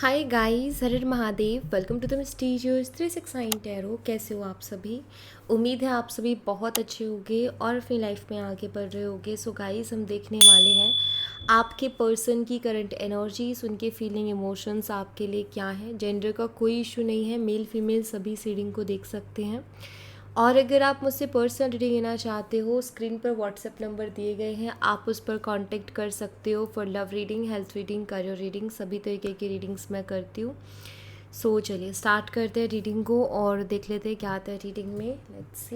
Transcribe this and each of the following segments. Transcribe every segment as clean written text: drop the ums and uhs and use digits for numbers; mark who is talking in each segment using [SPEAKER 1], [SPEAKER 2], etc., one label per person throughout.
[SPEAKER 1] हाय guys, हर हर Mahadev. Welcome to the mysterious 369 tarot. कैसे हो आप सभी? उम्मीद है आप सभी बहुत अच्छे होंगे और अपनी लाइफ में आगे बढ़ रहे होंगे। सो गाइस, हम देखने वाले हैं आपके पर्सन की करंट एनर्जीज, उनके फीलिंग इमोशंस आपके लिए क्या है। जेंडर का कोई इशू नहीं है, मेल फीमेल सभी रीडिंग को देख सकते हैं। और अगर आप मुझसे पर्सनल रीडिंग लेना चाहते हो, स्क्रीन पर व्हाट्सएप नंबर दिए गए हैं, आप उस पर कांटेक्ट कर सकते हो for love reading, health reading, career reading, सभी तरीके की रीडिंग्स मैं करती हूँ। सो चलिए स्टार्ट करते हैं रीडिंग को और देख लेते हैं क्या आता है रीडिंग में। Let's see.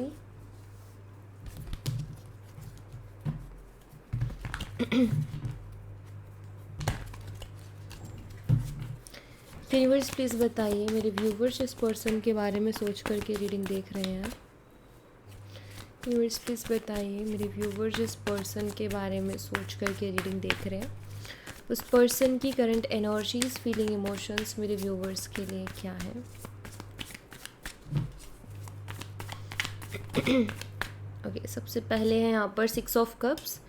[SPEAKER 1] यूनिवर्स प्लीज़ बताइए मेरे व्यूवर्स इस पर्सन के बारे में सोच करके रीडिंग देख रहे हैं। यूनिवर्स प्लीज़ बताइए मेरे व्यूवर्स इस पर्सन के बारे में सोच करके रीडिंग देख रहे हैं, उस पर्सन की करंट एनर्जीज, फीलिंग, इमोशंस मेरे व्यूवर्स के लिए क्या है। ओके, सबसे पहले है यहाँ पर 6 of cups,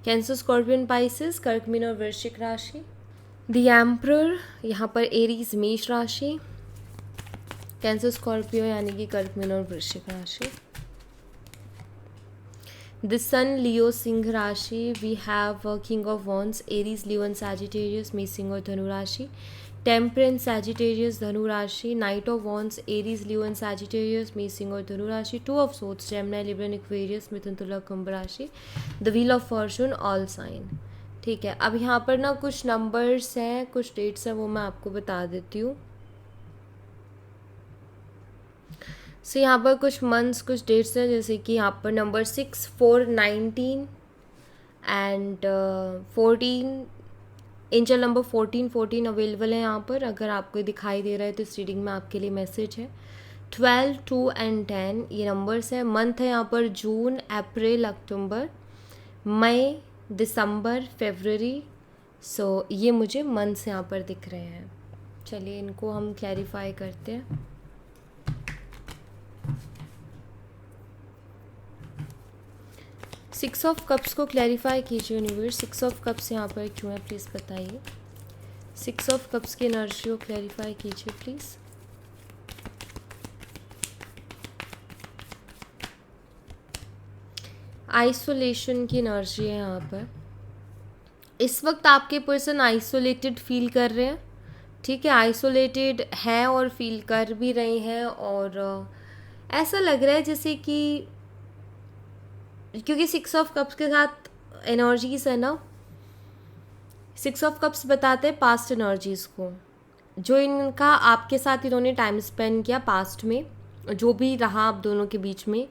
[SPEAKER 1] cancer, scorpion, Pisces, कर्क, मीन और वृश्चिक राशि। द एम्परर यहाँ पर एरीज, मेष राशि, कैंसर, स्कॉर्पियो यानी कि कर्क, मीन और वृश्चिक राशि। The Sun, Leo, सिंह राशि। We have king of wands, Aries, Leo and Sagittarius, मेष, सिंह और धनु राशि। टेम्परेंस, सैजिटेरियस, धनु राशि। Knight of wands, Aries, Leo and Sagittarius, मेष, सिंह और धनु राशि। Two of swords, Gemini, Libra, Aquarius, मिथुन, तुला, कुंभ राशि। The wheel of fortune, all sign. ठीक है, अब यहाँ पर ना कुछ नंबर्स हैं, कुछ डेट्स हैं, वो मैं आपको बता देती हूँ। सो यहाँ पर कुछ मंथ्स, कुछ डेट्स हैं, जैसे कि यहाँ पर number 6, 4, 19 and 14। Angel number 14 available है यहाँ पर। अगर आपको दिखाई दे रहा है तो इस रीडिंग में आपके लिए मैसेज है। 12, 2 एंड 10 ये नंबर्स हैं। मंथ है यहाँ पर जून, अप्रैल, अक्टूबर, मई, दिसंबर, फरवरी। सो ये मुझे मंथ्स यहाँ पर दिख रहे हैं। चलिए इनको हम क्लैरिफाई करते हैं। सिक्स ऑफ कप्स को क्लैरिफाई कीजिए यूनिवर्स। 6 ऑफ कप्स यहाँ पर क्यों है प्लीज़ बताइए। 6 ऑफ कप्स की एनर्जी को क्लैरिफाई कीजिए प्लीज़। आइसोलेशन की एनर्जी है यहाँ पर। इस वक्त आपके पर्सन आइसोलेटेड फील कर रहे हैं। ठीक है, आइसोलेटेड है और फील कर भी रहे हैं। और ऐसा लग रहा है जैसे कि, क्योंकि 6 ऑफ कप्स के साथ एनर्जीज है ना, 6 ऑफ कप्स बताते हैं पास्ट एनर्जीज़ को, जो इनका आपके साथ इन्होंने टाइम स्पेंड किया पास्ट में, जो भी रहा आप दोनों के बीच में।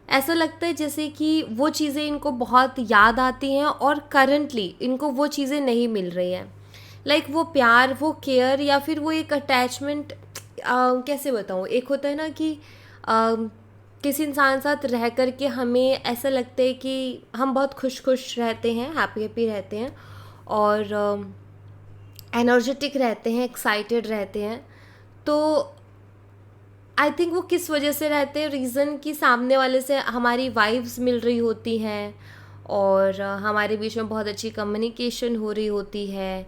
[SPEAKER 1] ऐसा लगता है जैसे कि वो चीज़ें इनको बहुत याद आती हैं और करंटली इनको वो चीज़ें नहीं मिल रही हैं। लाइक वो प्यार, वो केयर या फिर वो एक अटैचमेंट, कैसे बताऊँ, एक होता है ना कि किसी इंसान साथ रह कर के हमें ऐसा लगता है कि हम बहुत खुश खुश रहते हैं, हैप्पी हैप्पी रहते हैं और एनर्जेटिक रहते हैं, एक्साइटेड रहते हैं। तो आई थिंक वो किस वजह से रहते हैं, रीज़न कि सामने वाले से हमारी वाइब्स मिल रही होती हैं और हमारे बीच में बहुत अच्छी कम्युनिकेशन हो रही होती है।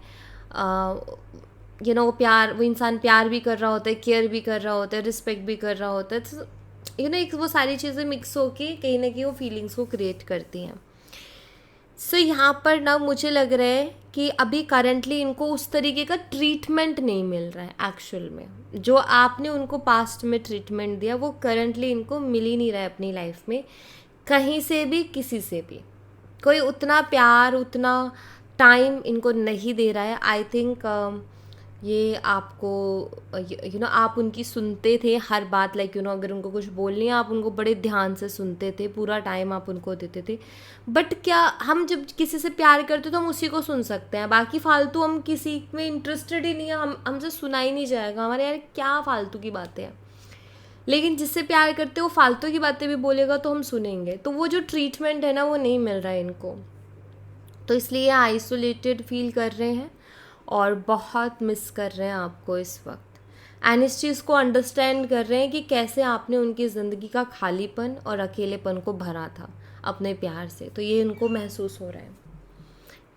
[SPEAKER 1] प्यार, वो इंसान प्यार भी कर रहा होता है, केयर भी कर रहा होता है, रिस्पेक्ट भी कर रहा होता है। तो एक वो सारी चीज़ें मिक्स होके कहीं ना कहीं वो फीलिंग्स को क्रिएट करती हैं। सो यहाँ पर ना मुझे लग रहा है कि अभी करंटली इनको उस तरीके का ट्रीटमेंट नहीं मिल रहा है। एक्चुअल में जो आपने उनको पास्ट में ट्रीटमेंट दिया वो करंटली इनको मिल ही नहीं रहा है अपनी लाइफ में, कहीं से भी, किसी से भी। कोई उतना प्यार, उतना टाइम इनको नहीं दे रहा है। आई थिंक ये आपको आप उनकी सुनते थे हर बात। लाइक अगर उनको कुछ बोलनी है आप उनको बड़े ध्यान से सुनते थे, पूरा टाइम आप उनको देते थे। बट क्या हम जब किसी से प्यार करते तो हम उसी को सुन सकते हैं, बाकी फालतू हम किसी में इंटरेस्टेड ही नहीं है, हमसे सुना ही नहीं जाएगा। हमारे यार क्या फालतू की बातें हैं। लेकिन जिससे प्यार करते वो फालतू की बातें भी बोलेगा तो हम सुनेंगे। तो वो जो ट्रीटमेंट है ना वो नहीं मिल रहा है इनको, तो इसलिए आइसोलेटेड फील कर रहे हैं और बहुत मिस कर रहे हैं आपको इस वक्त। एंड इस चीज़ को अंडरस्टैंड कर रहे हैं कि कैसे आपने उनकी ज़िंदगी का खालीपन और अकेलेपन को भरा था अपने प्यार से। तो ये उनको महसूस हो रहा है।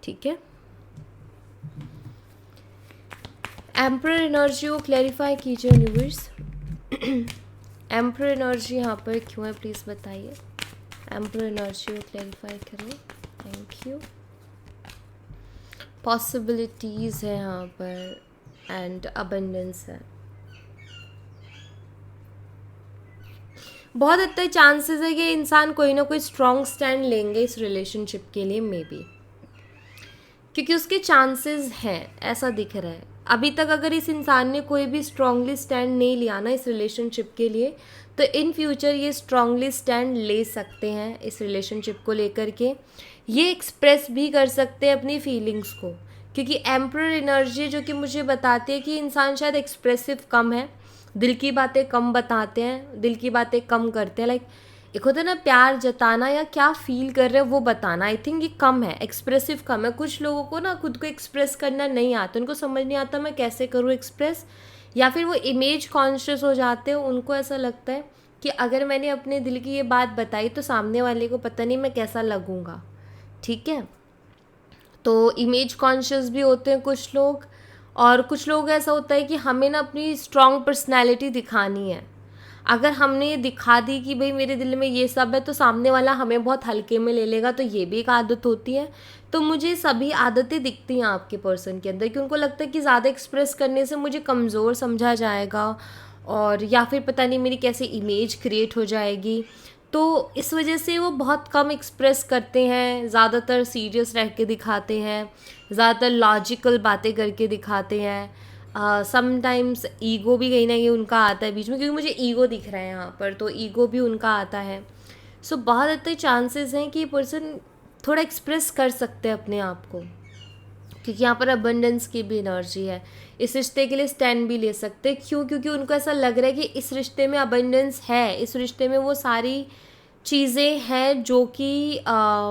[SPEAKER 1] ठीक है, एम्परर एनर्जी को क्लैरिफाई कीजिए यूनिवर्स। एम्परर एनर्जी यहाँ पर क्यों है प्लीज़ बताइए। एम्परर एनर्जी को क्लैरिफाई करें, थैंक यू। पॉसिबिलिटीज़ है यहाँ पर एंड अबंडेंस है। बहुत हद तक चांसेस है कि इंसान कोई ना कोई स्ट्रॉन्ग स्टैंड लेंगे इस रिलेशनशिप के लिए, मे बी, क्योंकि उसके चांसेस हैं, ऐसा दिख रहा है। अभी तक अगर इस इंसान ने कोई भी स्ट्रांगली स्टैंड नहीं लिया ना इस रिलेशनशिप के लिए, तो इन फ्यूचर ये स्ट्रांगली स्टैंड ले सकते हैं इस रिलेशनशिप को लेकर के। ये एक्सप्रेस भी कर सकते हैं अपनी फीलिंग्स को, क्योंकि एम्परर एनर्जी जो कि मुझे बताती है कि इंसान शायद एक्सप्रेसिव कम है, दिल की बातें कम बताते हैं, दिल की बातें कम करते हैं। लाइक एक होता है ना प्यार जताना या क्या फील कर रहे हैं वो बताना, आई थिंक ये कम है, एक्सप्रेसिव कम है। कुछ लोगों को ना खुद को एक्सप्रेस करना नहीं आता, उनको समझ नहीं आता मैं कैसे करूँ एक्सप्रेस, या फिर वो इमेज कॉन्शियस हो जाते हैं। उनको ऐसा लगता है कि अगर मैंने अपने दिल की ये बात बताई तो सामने वाले को पता नहीं मैं कैसा लगूँगा, ठीक है। तो इमेज कॉन्शियस भी होते हैं कुछ लोग, और कुछ लोग ऐसा होता है कि हमें ना अपनी स्ट्रॉन्ग पर्सनैलिटी दिखानी है। अगर हमने ये दिखा दी कि भाई मेरे दिल में ये सब है, तो सामने वाला हमें बहुत हल्के में ले लेगा, तो ये भी एक आदत होती है। तो मुझे सभी आदतें दिखती हैं आपके पर्सन के अंदर, कि उनको लगता है कि ज़्यादा एक्सप्रेस करने से मुझे कमज़ोर समझा जाएगा, और या फिर पता नहीं मेरी कैसे इमेज क्रिएट हो जाएगी। तो इस वजह से वो बहुत कम एक्सप्रेस करते हैं, ज़्यादातर सीरियस रह के दिखाते हैं, ज़्यादातर लॉजिकल बातें करके दिखाते हैं। समटाइम्स ईगो भी कहीं ना कहीं उनका आता है बीच में, क्योंकि मुझे ईगो दिख रहा है यहाँ पर, तो ईगो भी उनका आता है। सो बहुत हद तक चांसेस हैं कि ये पर्सन थोड़ा एक्सप्रेस कर सकते हैं अपने आप को, क्योंकि यहाँ पर अबंडेंस की भी एनर्जी है। इस रिश्ते के लिए स्टैंड भी ले सकते हैं, क्यों? क्योंकि उनको ऐसा लग रहा है कि इस रिश्ते में अबंडेंस है, इस रिश्ते में वो सारी चीज़ें हैं जो कि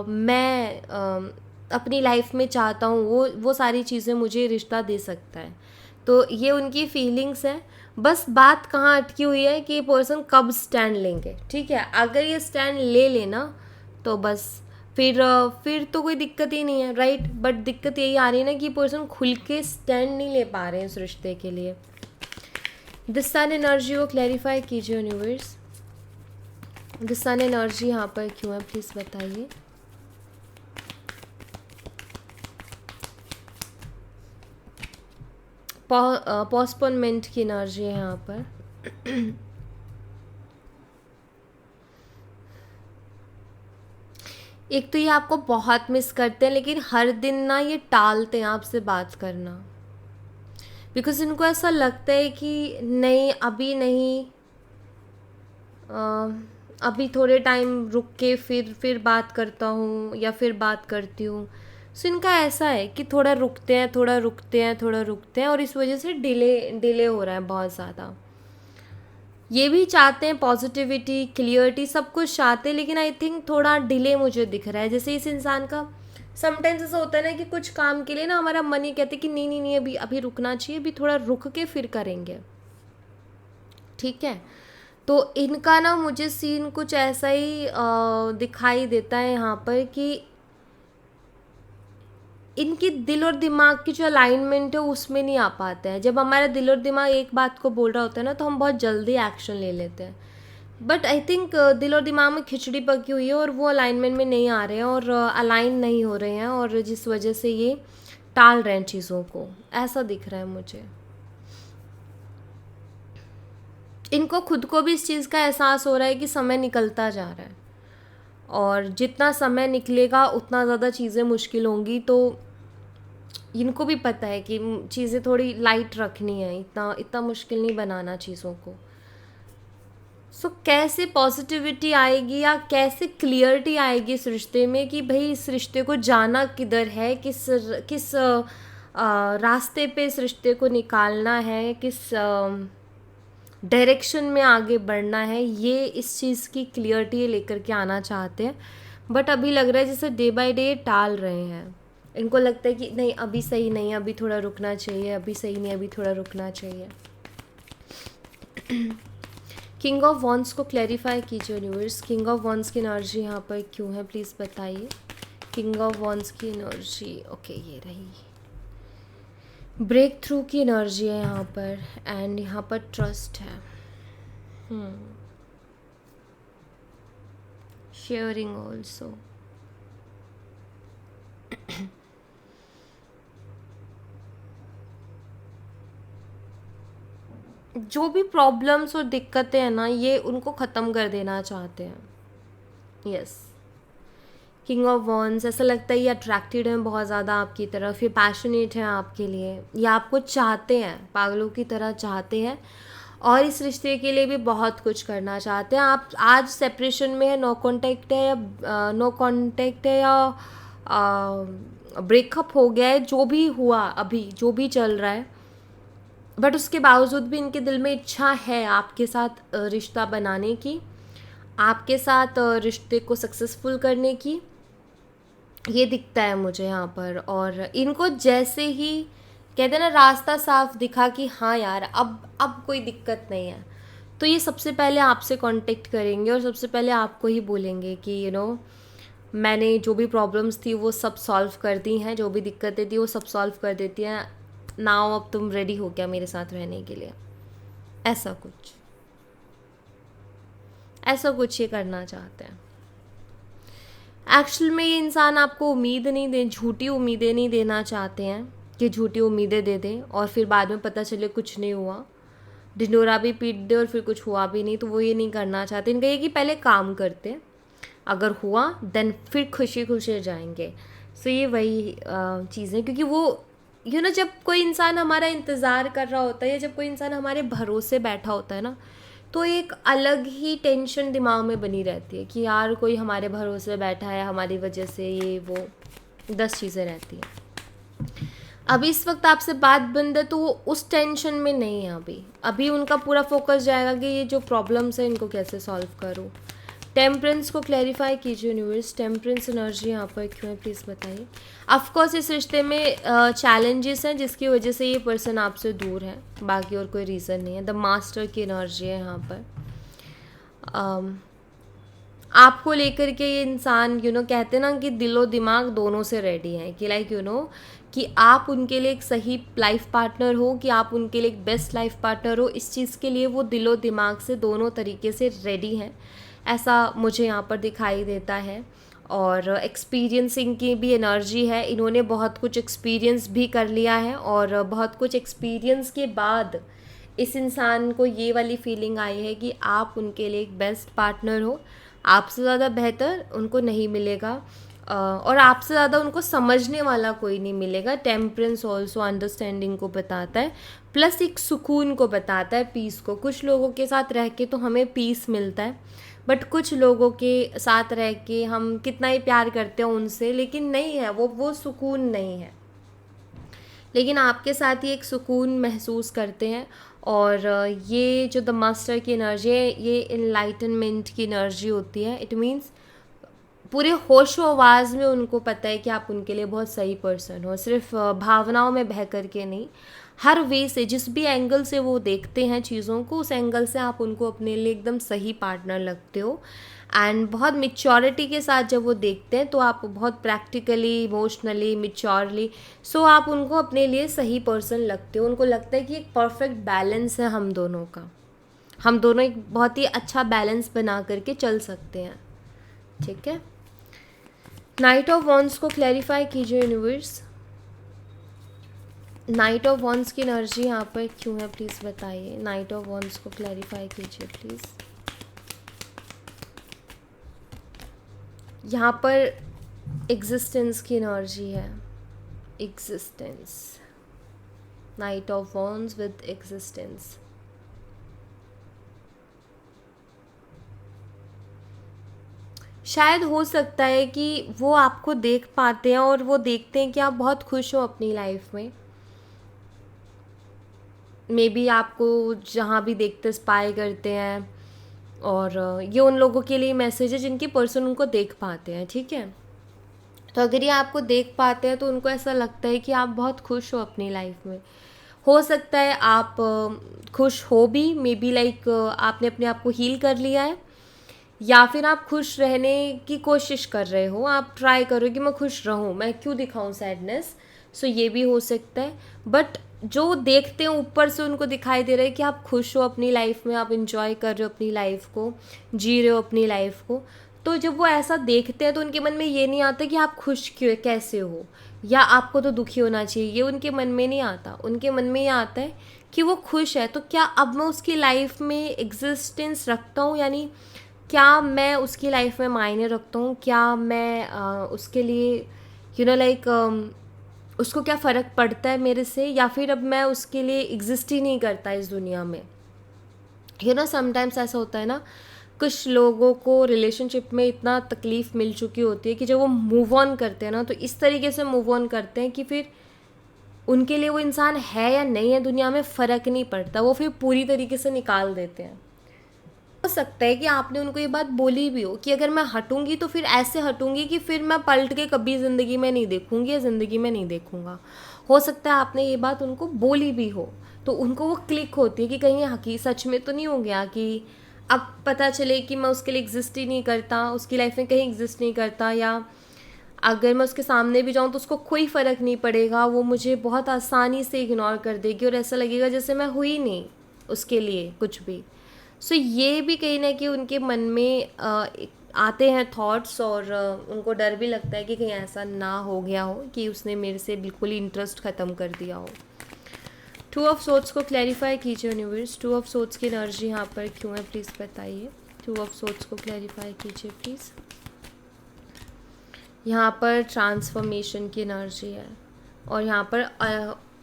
[SPEAKER 1] मैं अपनी लाइफ में चाहता हूँ, वो सारी चीज़ें मुझे रिश्ता दे सकता है। तो ये उनकी फीलिंग्स हैं। बस बात कहाँ अटकी हुई है कि ये पर्सन कब स्टैंड लेंगे, ठीक है। अगर ये स्टैंड ले लेना तो बस फिर तो कोई दिक्कत ही नहीं है, राइट। बट दिक्कत यही आ रही है ना कि पर्सन खुल के स्टैंड नहीं ले पा रहे हैं इस रिश्ते के लिए। दिस सन एनर्जी को क्लैरिफाई कीजिए यूनिवर्स। दिस सन एनर्जी यहाँ पर क्यों है प्लीज़ बताइए। पोस्टपोनमेंट की एनर्जी है यहाँ पर। एक तो ये आपको बहुत मिस करते हैं, लेकिन हर दिन ना ये टालते हैं आपसे बात करना, बिकॉज इनको ऐसा लगता है कि नहीं अभी नहीं, अभी थोड़े टाइम रुक के फिर बात करता हूँ या फिर बात करती हूँ। सो इनका ऐसा है कि थोड़ा रुकते हैं, थोड़ा रुकते हैं, थोड़ा रुकते हैं, और इस वजह से डिले हो रहा है बहुत ज़्यादा। ये भी चाहते हैं पॉजिटिविटी, क्लियरिटी, सब कुछ चाहते हैं, लेकिन आई थिंक थोड़ा डिले मुझे दिख रहा है। जैसे इस इंसान का समटाइम्स ऐसा होता है ना कि कुछ काम के लिए ना हमारा मन ये कहते हैं कि नहीं नहीं नहीं अभी अभी रुकना चाहिए, अभी थोड़ा रुक के फिर करेंगे, ठीक है। तो इनका ना मुझे सीन कुछ ऐसा ही दिखाई देता है यहाँ पर कि इनकी दिल और दिमाग की जो अलाइनमेंट है उसमें नहीं आ पाते हैं। जब हमारा दिल और दिमाग एक बात को बोल रहा होता है ना, तो हम बहुत जल्दी एक्शन ले लेते हैं। बट आई थिंक दिल और दिमाग में खिचड़ी पकी हुई है और वो अलाइनमेंट में नहीं आ रहे हैं और अलाइन नहीं हो रहे हैं, और जिस वजह से ये टाल रहे हैं चीज़ों को, ऐसा दिख रहा है मुझे। इनको खुद को भी इस चीज़ का एहसास हो रहा है कि समय निकलता जा रहा है, और जितना समय निकलेगा उतना ज़्यादा चीज़ें मुश्किल होंगी। तो इनको भी पता है कि चीज़ें थोड़ी लाइट रखनी है, इतना मुश्किल नहीं बनाना चीज़ों को। सो कैसे पॉजिटिविटी आएगी या कैसे क्लियरिटी आएगी इस रिश्ते में कि भाई इस रिश्ते को जाना किधर है, किस रास्ते पे इस रिश्ते को निकालना है, किस डायरेक्शन में आगे बढ़ना है, ये इस चीज़ की क्लियरिटी लेकर के आना चाहते हैं। बट अभी लग रहा है जैसे डे बाय डे टाल रहे हैं। इनको लगता है कि नहीं अभी सही नहीं, अभी थोड़ा रुकना चाहिए, अभी सही नहीं, अभी थोड़ा रुकना चाहिए। किंग ऑफ वॉन्ड्स को क्लैरिफाई कीजिए यूनिवर्स। किंग ऑफ वॉन्ड्स की एनर्जी यहाँ पर क्यों है प्लीज़ बताइए। किंग ऑफ वॉन्ड्स की एनर्जी, ओके ये रही। ब्रेक थ्रू की एनर्जी है यहाँ पर, एंड यहाँ पर ट्रस्ट है, शेयरिंग ऑल्सो। जो भी प्रॉब्लम्स और दिक्कतें हैं ना, ये उनको ख़त्म कर देना चाहते हैं। यस, किंग ऑफ वॉन्ड्स, ऐसा लगता है ये अट्रैक्टेड हैं बहुत ज़्यादा आपकी तरफ, ये पैशनेट हैं आपके लिए, ये आपको चाहते हैं, पागलों की तरह चाहते हैं, और इस रिश्ते के लिए भी बहुत कुछ करना चाहते हैं। आप आज सेपरेशन में है, नो कांटेक्ट है, या नो कांटेक्ट है, या ब्रेकअप हो गया है, जो भी हुआ अभी, जो भी चल रहा है, बट उसके बावजूद भी इनके दिल में इच्छा है आपके साथ रिश्ता बनाने की, आपके साथ रिश्ते को सक्सेसफुल करने की, ये दिखता है मुझे यहाँ पर। और इनको जैसे ही कहते हैं ना रास्ता साफ दिखा कि हाँ यार अब कोई दिक्कत नहीं है, तो ये सबसे पहले आपसे कांटेक्ट करेंगे और सबसे पहले आपको ही बोलेंगे कि मैंने जो भी प्रॉब्लम्स थी वो सब सॉल्व कर दी हैं, जो भी दिक्कतें थी वो सब सॉल्व कर देती हैं, नाउ अब तुम रेडी हो क्या मेरे साथ रहने के लिए, ऐसा कुछ ये करना चाहते हैं। एक्चुअल में ये इंसान आपको झूठी उम्मीदें नहीं देना चाहते हैं, कि झूठी उम्मीदें दे दें और फिर बाद में पता चले कुछ नहीं हुआ, ढिंडोरा भी पीट दे और फिर कुछ हुआ भी नहीं, तो वो ये नहीं करना चाहते। इनका ये कि पहले काम करते हैं, अगर हुआ देन फिर खुशी खुशी जाएंगे। सो ये वही चीज़ है, क्योंकि वो जब कोई इंसान हमारा इंतज़ार कर रहा होता है, या जब कोई इंसान हमारे भरोसे बैठा होता है ना, तो एक अलग ही टेंशन दिमाग में बनी रहती है कि यार कोई हमारे भरोसे बैठा है, हमारी वजह से ये वो 10 चीज़ें रहती हैं। अभी इस वक्त आपसे बात बंद है, तो वो उस टेंशन में नहीं है। अभी उनका पूरा फोकस जाएगा कि ये जो प्रॉब्लम्स है इनको कैसे सॉल्व करूँ। टेम्परेंस को क्लैरिफाई कीजिए यूनिवर्स, टेम्परेंस एनर्जी यहाँ पर क्यों है प्लीज़ बताइए। ऑफकोर्स इस रिश्ते में चैलेंजेस हैं जिसकी वजह से ये पर्सन आपसे दूर है, बाकी और कोई रीज़न नहीं है। द मास्टर की एनर्जी है यहाँ पर। आपको लेकर के ये इंसान कहते हैं ना कि दिलो दिमाग दोनों से रेडी हैं, कि लाइक कि आप उनके लिए एक सही लाइफ पार्टनर हो, कि आप उनके लिए एक बेस्ट लाइफ पार्टनर हो, इस चीज़ के लिए वो दिलो दिमाग से दोनों तरीके से रेडी हैं, ऐसा मुझे यहाँ पर दिखाई देता है। और एक्सपीरियंसिंग की भी एनर्जी है, इन्होंने बहुत कुछ एक्सपीरियंस भी कर लिया है, और बहुत कुछ एक्सपीरियंस के बाद इस इंसान को ये वाली फीलिंग आई है कि आप उनके लिए एक बेस्ट पार्टनर हो, आपसे ज़्यादा बेहतर उनको नहीं मिलेगा, और आपसे ज़्यादा उनको समझने वाला कोई नहीं मिलेगा। टेम्परेंस ऑल्सो अंडरस्टैंडिंग को बताता है, प्लस एक सुकून को बताता है, पीस को। कुछ लोगों के साथ रह के तो हमें पीस मिलता है, बट कुछ लोगों के साथ रह के हम कितना ही प्यार करते हैं उनसे, लेकिन नहीं है वो सुकून नहीं है। लेकिन आपके साथ ही एक सुकून महसूस करते हैं। और ये जो द मास्टर की एनर्जी है, ये इनलाइटनमेंट की एनर्जी होती है। इट मीन्स पूरे होशो आवाज़ में उनको पता है कि आप उनके लिए बहुत सही पर्सन हो, सिर्फ भावनाओं में बह कर के नहीं, हर वे से, जिस भी एंगल से वो देखते हैं चीज़ों को, उस एंगल से आप उनको अपने लिए एकदम सही पार्टनर लगते हो। एंड बहुत मिच्योरिटी के साथ जब वो देखते हैं तो आप बहुत प्रैक्टिकली, इमोशनली, मिच्योरली, सो आप उनको अपने लिए सही पर्सन लगते हो। उनको लगता है कि एक परफेक्ट बैलेंस है हम दोनों का, हम दोनों एक बहुत ही अच्छा बैलेंस बना करके चल सकते हैं। ठीक है, नाइट ऑफ वॉन्ड्स को क्लैरिफाई कीजिए यूनिवर्स। नाइट ऑफ वॉन्ड्स की एनर्जी यहाँ पर क्यों है प्लीज़ बताइए। नाइट ऑफ वॉन्ड्स को क्लैरिफाई कीजिए प्लीज़। यहाँ पर एग्जिस्टेंस की एनर्जी है, existence, night of wands with existence. शायद हो सकता है कि वो आपको देख पाते हैं और वो देखते हैं कि आप बहुत खुश हो अपनी लाइफ में। मे बी आपको जहाँ भी देखते स्पाई करते हैं, और ये उन लोगों के लिए मैसेज है जिनकी पर्सन उनको देख पाते हैं। ठीक है, तो अगर ये आपको देख पाते हैं तो उनको ऐसा लगता है कि आप बहुत खुश हो अपनी लाइफ में। हो सकता है आप खुश हो भी, मे बी लाइक आपने अपने आप को हील कर लिया है, या फिर आप खुश रहने की कोशिश कर रहे हो, आप ट्राई करो कि मैं खुश रहूँ, मैं क्यों दिखाऊँ सैडनेस। सो ये भी हो सकता है, बट जो देखते हैं ऊपर से उनको दिखाई दे रहा है कि आप खुश हो अपनी लाइफ में, आप इंजॉय कर रहे हो अपनी लाइफ को, जी रहे हो अपनी लाइफ को। तो जब वो ऐसा देखते हैं तो उनके मन में ये नहीं आता कि आप खुश क्यों कैसे हो, या आपको तो दुखी होना चाहिए, ये उनके मन में नहीं आता। उनके मन में ये आता है कि वो खुश है, तो क्या अब मैं उसकी लाइफ में एग्जिस्टेंस रखता हूँ, यानी क्या मैं उसकी लाइफ में मायने रखता हूँ, क्या मैं उसके लिए लाइक उसको क्या फ़र्क पड़ता है मेरे से, या फिर अब मैं उसके लिए एग्जिस्ट ही नहीं करता इस दुनिया में। समटाइम्स ऐसा होता है ना, कुछ लोगों को रिलेशनशिप में इतना तकलीफ़ मिल चुकी होती है कि जब वो मूव ऑन करते हैं ना, तो इस तरीके से मूव ऑन करते हैं कि फिर उनके लिए वो इंसान है या नहीं है दुनिया में फ़र्क नहीं पड़ता, वो फिर पूरी तरीके से निकाल देते हैं। हो सकता है कि आपने उनको ये बात बोली भी हो कि अगर मैं हटूंगी तो फिर ऐसे हटूंगी कि फिर मैं पलट के कभी ज़िंदगी में नहीं देखूंगी या ज़िंदगी में नहीं देखूंगा। हो सकता है आपने ये बात उनको बोली भी हो, तो उनको वो क्लिक होती है कि कहीं हकीकत सच में तो नहीं हो गया, कि अब पता चले कि मैं उसके लिए एग्जिस्ट ही नहीं करता, उसकी लाइफ में कहीं एग्जिस्ट नहीं करता, या अगर मैं उसके सामने भी जाऊँ तो उसको कोई फ़र्क नहीं पड़ेगा, वो मुझे बहुत आसानी से इग्नोर कर देगी और ऐसा लगेगा जैसे मैं हुई नहीं उसके लिए कुछ भी। सो ये भी कहीं ना कहीं उनके मन में आते हैं थॉट्स, और उनको डर भी लगता है कि कहीं ऐसा ना हो गया हो कि उसने मेरे से बिल्कुल ही इंटरेस्ट ख़त्म कर दिया हो। टू ऑफ सोट्स को क्लैरिफाई कीजिए यूनिवर्स, टू ऑफ सोट्स की एनर्जी यहाँ पर क्यों है प्लीज़ बताइए। टू ऑफ सोट्स को क्लैरिफाई कीजिए प्लीज़। यहाँ पर ट्रांसफॉर्मेशन की एनर्जी है और यहाँ पर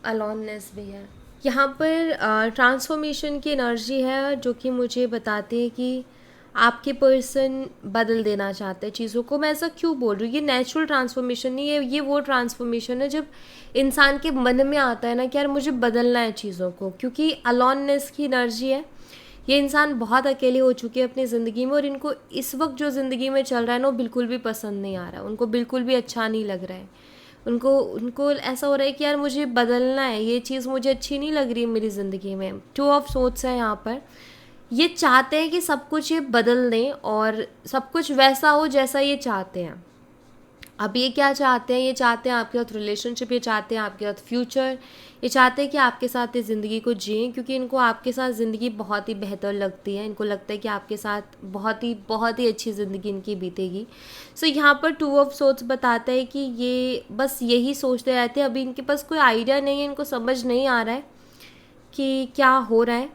[SPEAKER 1] अलोननेस भी है। यहाँ पर ट्रांसफॉर्मेशन की एनर्जी है जो कि मुझे बताती है कि आपके पर्सन बदल देना चाहते हैं चीज़ों को। मैं ऐसा क्यों बोल रही हूँ, ये नेचुरल ट्रांसफॉर्मेशन नहीं है, ये वो ट्रांसफॉर्मेशन है जब इंसान के मन में आता है ना कि यार मुझे बदलना है चीज़ों को, क्योंकि अलोननेस की एनर्जी है। ये इंसान बहुत अकेले हो चुके हैं अपनी ज़िंदगी में, और इनको इस वक्त जो ज़िंदगी में चल रहा है ना वो बिल्कुल भी पसंद नहीं आ रहा है, उनको बिल्कुल भी अच्छा नहीं लग रहा है। उनको ऐसा हो रहा है कि यार मुझे बदलना है, ये चीज़ मुझे अच्छी नहीं लग रही है मेरी ज़िंदगी में। टू ऑफ सोट्स है यहाँ पर। ये चाहते हैं कि सब कुछ ये बदल दें और सब कुछ वैसा हो जैसा ये चाहते हैं। अब ये क्या चाहते हैं, ये चाहते हैं आपके साथ रिलेशनशिप, ये चाहते हैं आपके साथ फ्यूचर, ये चाहते हैं कि आपके साथ इस ज़िंदगी को जिएं, क्योंकि इनको आपके साथ ज़िंदगी बहुत ही बेहतर लगती है। इनको लगता है कि आपके साथ बहुत ही अच्छी ज़िंदगी इनकी बीतेगी। सो यहाँ पर टू ऑफ सोट्स बताता है कि ये बस यही सोचते रहते हैं। अभी इनके पास कोई आइडिया नहीं है, इनको समझ नहीं आ रहा है कि क्या हो रहा है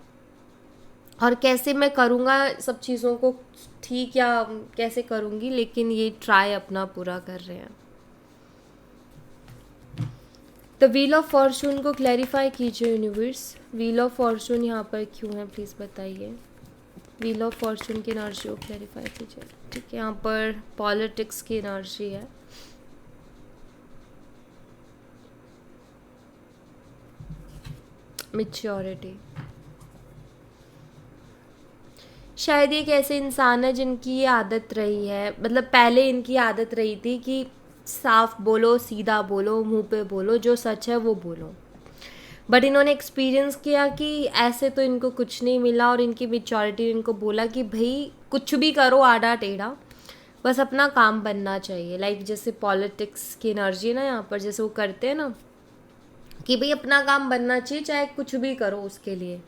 [SPEAKER 1] और कैसे मैं करूँगा सब चीज़ों को ठीक, या कैसे करूँगी, लेकिन ये ट्राई अपना पूरा कर रहे हैं। तो व्हील ऑफ फॉर्चून को क्लैरिफाई कीजिए यूनिवर्स। व्हील ऑफ फॉर्चून यहाँ पर क्यों है प्लीज़ बताइए। व्हील ऑफ फॉर्चून की एनर्जी को क्लैरिफाई कीजिए। ठीक है, यहाँ पर पॉलिटिक्स की एनर्जी है। मैच्योरिटी। शायद एक ऐसे इंसान है जिनकी ये आदत रही है, मतलब पहले इनकी आदत रही थी कि साफ बोलो, सीधा बोलो, मुंह पे बोलो, जो सच है वो बोलो। बट इन्होंने एक्सपीरियंस किया कि ऐसे तो इनको कुछ नहीं मिला, और इनकी मैच्योरिटी इनको बोला कि भाई कुछ भी करो आड़ा टेढ़ा, बस अपना काम बनना चाहिए। लाइक जैसे पॉलिटिक्स की एनर्जी ना यहाँ पर, जैसे वो करते हैं ना कि भाई अपना काम बनना चाहिए, चाहे कुछ भी करो उसके लिए,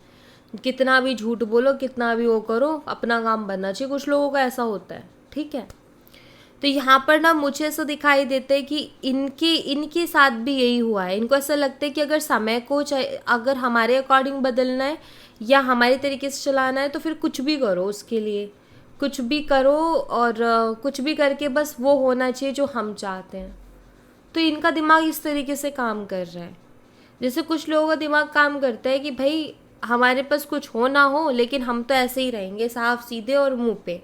[SPEAKER 1] कितना भी झूठ बोलो, कितना भी वो करो, अपना काम बनना चाहिए। कुछ लोगों का ऐसा होता है, ठीक है। तो यहाँ पर ना मुझे ऐसा दिखाई देता है कि इनके साथ भी यही हुआ है। इनको ऐसा लगता है कि अगर समय को अगर हमारे अकॉर्डिंग बदलना है या हमारे तरीके से चलाना है तो फिर कुछ भी करो उसके लिए, कुछ भी करो, और कुछ भी करके बस वो होना चाहिए जो हम चाहते हैं। तो इनका दिमाग इस तरीके से काम कर रहा है। जैसे कुछ लोगों का दिमाग काम करता है कि भाई हमारे पास कुछ हो ना हो लेकिन हम तो ऐसे ही रहेंगे, साफ सीधे और मुंह पे,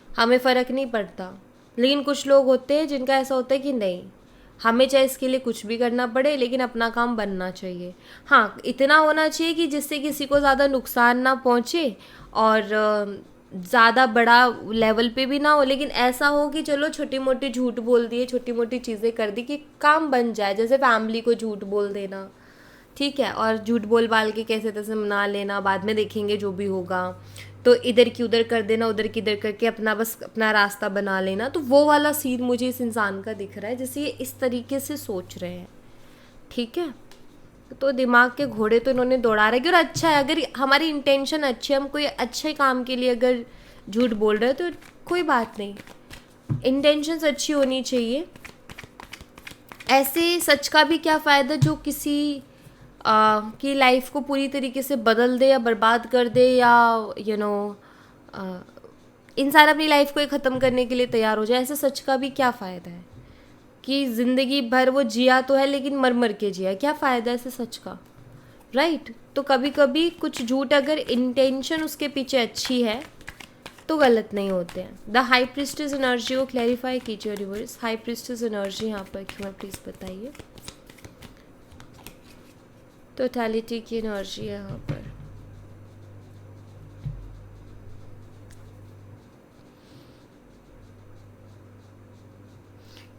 [SPEAKER 1] हमें फ़र्क नहीं पड़ता। लेकिन कुछ लोग होते हैं जिनका ऐसा होता है कि नहीं, हमें चाहे इसके लिए कुछ भी करना पड़े लेकिन अपना काम बनना चाहिए। हाँ, इतना होना चाहिए कि जिससे किसी को ज़्यादा नुकसान ना पहुँचे और ज़्यादा बड़ा लेवल पे भी ना हो, लेकिन ऐसा हो कि चलो छोटी मोटी झूठ बोल दिए, छोटी मोटी चीज़ें कर दी कि काम बन जाए। जैसे फैमिली को झूठ बोल देना, ठीक है, और झूठ बोल बाल के कैसे तैसे मना लेना, बाद में देखेंगे जो भी होगा, तो इधर की उधर कर देना, उधर की इधर करके अपना बस अपना रास्ता बना लेना। तो वो वाला सीन मुझे इस इंसान का दिख रहा है, जैसे ये इस तरीके से सोच रहे हैं, ठीक है। तो दिमाग के घोड़े तो इन्होंने दौड़ा रखे। और अच्छा है, अगर हमारी इंटेंशन अच्छी है, हम कोई अच्छे काम के लिए अगर झूठ बोल रहे हैं तो कोई बात नहीं, इंटेंशंस अच्छी होनी चाहिए। ऐसे सच का भी क्या फ़ायदा जो किसी की लाइफ को पूरी तरीके से बदल दे या बर्बाद कर दे, या इंसान अपनी लाइफ को ही ख़त्म करने के लिए तैयार हो जाए। ऐसे सच का भी क्या फ़ायदा है कि ज़िंदगी भर वो जिया तो है लेकिन मर मर के जिया, क्या फ़ायदा ऐसे सच का, राइट। तो कभी कभी कुछ झूठ अगर इंटेंशन उसके पीछे अच्छी है तो गलत नहीं होते हैं। द हाई प्रिस्टेस एनर्जी को क्लैरिफाई कीजिए रिवर्स। हाई प्रिस्टेस एनर्जी यहाँ पर क्यों है प्लीज़ बताइए। टोटलिटी की एनर्जी है यहाँ पर।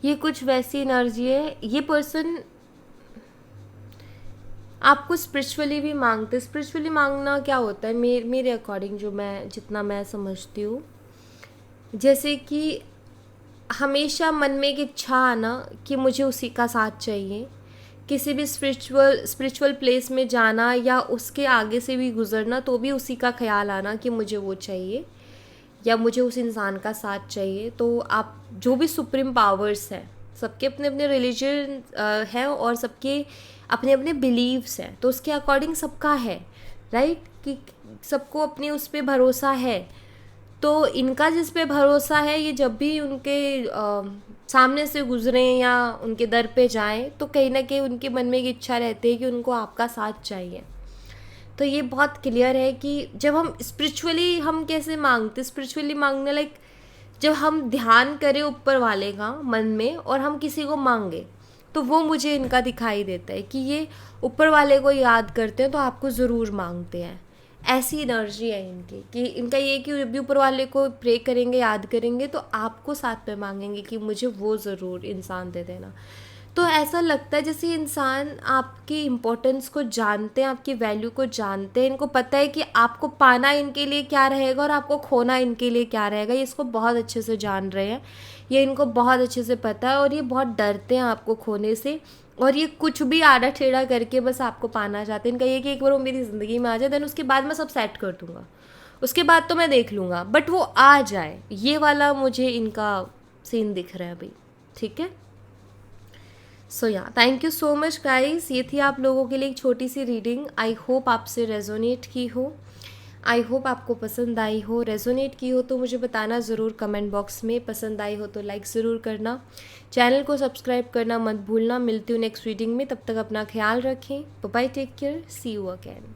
[SPEAKER 1] ये कुछ वैसी एनर्जी है, ये पर्सन आपको स्पिरिचुअली भी मांगते। स्पिरिचुअली मांगना क्या होता है मेरे अकॉर्डिंग, जो मैं जितना मैं समझती हूँ, जैसे कि हमेशा मन में एक इच्छा आना कि मुझे उसी का साथ चाहिए, किसी भी स्पिरिचुअल प्लेस में जाना या उसके आगे से भी गुजरना तो भी उसी का ख्याल आना कि मुझे वो चाहिए या मुझे उस इंसान का साथ चाहिए। तो आप जो भी सुप्रीम पावर्स हैं, सबके अपने अपने रिलीजन हैं और सबके अपने अपने बिलीव्स हैं, तो उसके अकॉर्डिंग सबका है, राइट, कि सबको अपनी उस पर भरोसा है। तो इनका जिस पे भरोसा है, ये जब भी उनके सामने से गुजरें या उनके दर पे जाएं तो कहीं ना कहीं उनके मन में एक इच्छा रहती है कि उनको आपका साथ चाहिए। तो ये बहुत क्लियर है कि जब हम स्पिरिचुअली, हम कैसे मांगते, स्पिरिचुअली मांगने लाइक जब हम ध्यान करें ऊपर वाले का मन में और हम किसी को मांगे तो वो मुझे इनका दिखाई देता है कि ये ऊपर वाले को याद करते हैं तो आपको ज़रूर मांगते हैं। ऐसी एनर्जी है इनकी कि इनका ये कि जब भी ऊपर वाले को प्रे करेंगे, याद करेंगे तो आपको साथ में मांगेंगे कि मुझे वो ज़रूर इंसान दे देना। तो ऐसा लगता है जैसे इंसान आपकी इम्पोर्टेंस को जानते हैं, आपकी वैल्यू को जानते हैं, इनको पता है कि आपको पाना इनके लिए क्या रहेगा और आपको खोना इनके लिए क्या रहेगा। ये इसको बहुत अच्छे से जान रहे हैं, ये इनको बहुत अच्छे से पता है और ये बहुत डरते हैं आपको खोने से। और ये कुछ भी आड़ा टेढ़ा करके बस आपको पाना चाहते हैं। इनका ये कि एक बार वो मेरी ज़िंदगी में आ जाए, देन उसके बाद मैं सब सेट कर दूँगा, उसके बाद तो मैं देख लूँगा, बट वो आ जाए, ये वाला मुझे इनका सीन दिख रहा है अभी। ठीक है, सो या thank you so much guys. ये थी आप लोगों के लिए एक छोटी सी रीडिंग। आई होप आपसे रेजोनेट की हो, आई होप आपको पसंद आई हो। रेजोनेट की हो तो मुझे बताना ज़रूर कमेंट बॉक्स में, पसंद आई हो तो लाइक ज़रूर करना, चैनल को सब्सक्राइब करना मत भूलना। मिलती हूँ नेक्स्ट रीडिंग में, तब तक अपना ख्याल रखें। Bye, take care, see you again.